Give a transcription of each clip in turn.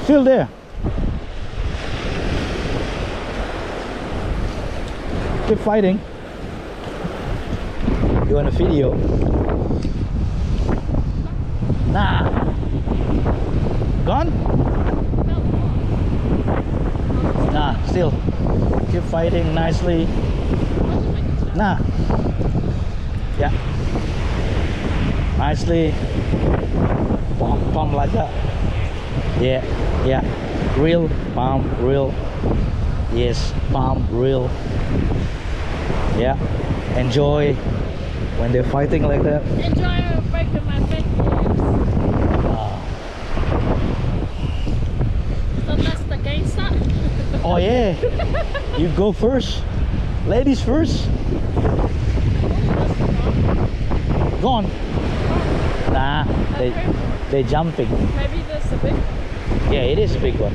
Still there. Keep fighting. You want a video? Nah. Gone? Nah, still. Keep fighting nicely. Nah. Yeah. Nicely. Pump like that. Yeah, yeah. Reel, pump, reel. Yes, pump, reel. Yeah. Enjoy when they're fighting like that. Enjoy breaking my fake ribs. So that's the gangster. Oh yeah. You go first. Ladies first. Go on. Nah, they're jumping. Maybe that's a big Yeah, it is a big one.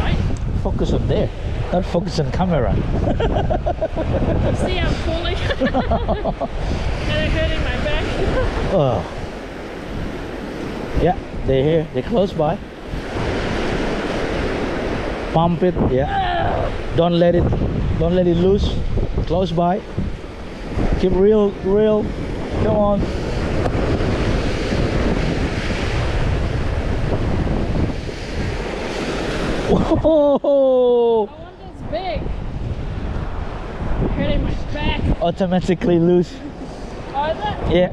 right? Focus on there, not focus on camera. See, I'm falling. And I'm hurting my back. Oh. Yeah, they're here. They're close by. Pump it. Yeah. Don't let it loose. Close by. Keep real. Come on. Whoa! I want this big. Hurting my back. Automatically loose. Oh, is that? Yeah.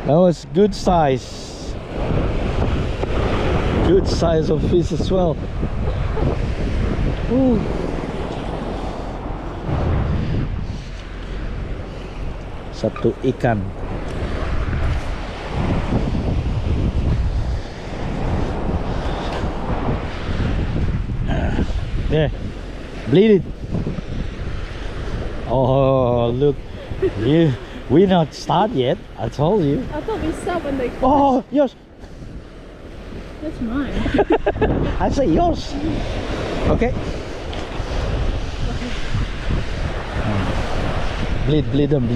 That was good size. Good size of fish as well. Ooh. Satu ikan. There. Bleed it. Oh, look. We not start yet. I told you. I thought we stopped when they. Oh, yours. That's mine. I say yours. Okay. Bleed them.